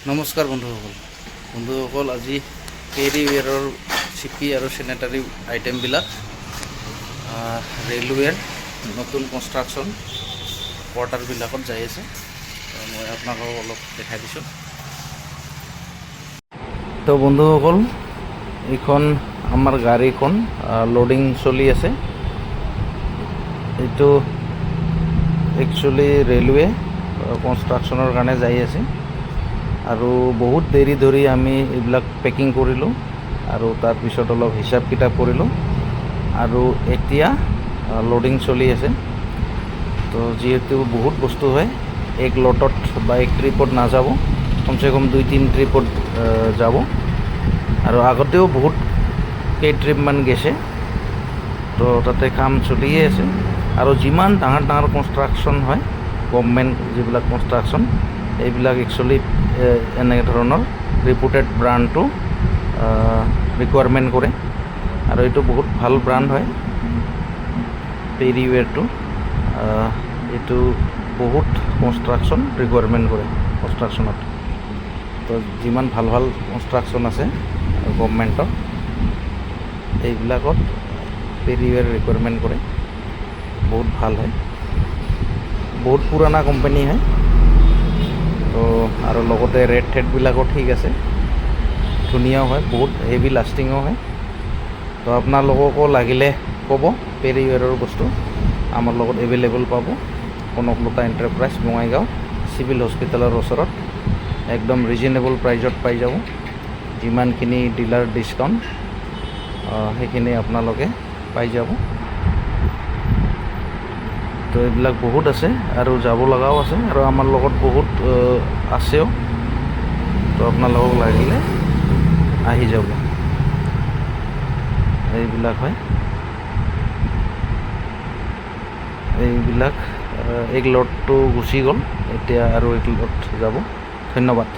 নমস্কাৰ বন্ধুসকল আজি কেৰিৱেৰৰ চিপি আৰু চেনিটাৰী আইটেমবিলাক ৰেলৱেৰ নতুন কনষ্ট্ৰাকশ্যন কোৱাৰ্টাৰবিলাকত যাই আছে। মই আপোনালোকক অলপ দেখাই দিছোঁ। তো বন্ধুসকল, এইখন আমাৰ গাড়ীখন লোডিং চলি আছে। এইটো একচুৱেলি ৰেলৱে কনষ্ট্ৰাকশ্যনৰ কাৰণে যাই আছে আৰু বহুত দেৰি ধৰি আমি এইবিলাক পেকিং কৰিলোঁ আৰু তাৰপিছত অলপ হিচাপ কিতাপ কৰিলোঁ আৰু এতিয়া লোডিং চলি আছে। তো যিহেতু বহুত বস্তু হয়, এক লটত বা এক ট্ৰিপত নাযাব, কমচে কম 2-3 ট্ৰিপত যাব আৰু আগতেও বহুত কেই ট্ৰিপমান গেছে। তো তাতে কাম চলিয়ে আছে আৰু যিমান ডাঙৰ ডাঙৰ কনষ্ট্ৰাকশ্যন হয়, গভৰ্ণমেণ্ট যিবিলাক কনষ্ট্ৰাকশ্যন, এইবিলাক একচুৱেলি এনে ধৰণৰ ৰিপুটেড ব্ৰাণ্ডটো ৰিকুৱাৰমেণ্ট কৰে আৰু এইটো বহুত ভাল ব্ৰাণ্ড হয় কেৰিৱেৰটো। এইটো বহুত কনষ্ট্ৰাকশ্যন ৰিকুৱাৰমেণ্ট কৰে কনষ্ট্ৰাকশ্যনত। তো যিমান ভাল ভাল কনষ্ট্ৰাকশ্যন আছে গভৰ্ণমেণ্টৰ, এইবিলাকত কেৰিৱেৰ ৰিকুৱাৰমেণ্ট কৰে, বহুত ভাল হয়, বহুত পুৰণা কোম্পানী হয়। তো আৰু লগতে ৰেট ঠেটবিলাকো ঠিক আছে, ধুনীয়াও হয়, বহুত হেভি লাষ্টিঙো হয়। তো আপোনালোককো লাগিলে ক'ব, কেৰিৱেৰৰ বস্তু আমাৰ লগত এভেইলেবল পাব। কনকলতা এণ্টাৰপ্ৰাইজ, বঙাইগাঁও চিভিল হস্পিটেলৰ ওচৰত। একদম ৰিজনেবল প্ৰাইজত পাই যাব। যিমানখিনি ডিলাৰ ডিছকাউণ্ট সেইখিনি আপোনালোকে পাই যাব। তো এইবিলাক বহুত আছে আৰু যাব লগাও আছে আৰু আমাৰ লগত বহুত আছেও। তো আপোনালোকক লাগিলে আহি যাব। এইবিলাক হয়, এইবিলাক এক লটটো গুচি গ'ল, এতিয়া আৰু এক লট যাব। ধন্যবাদ।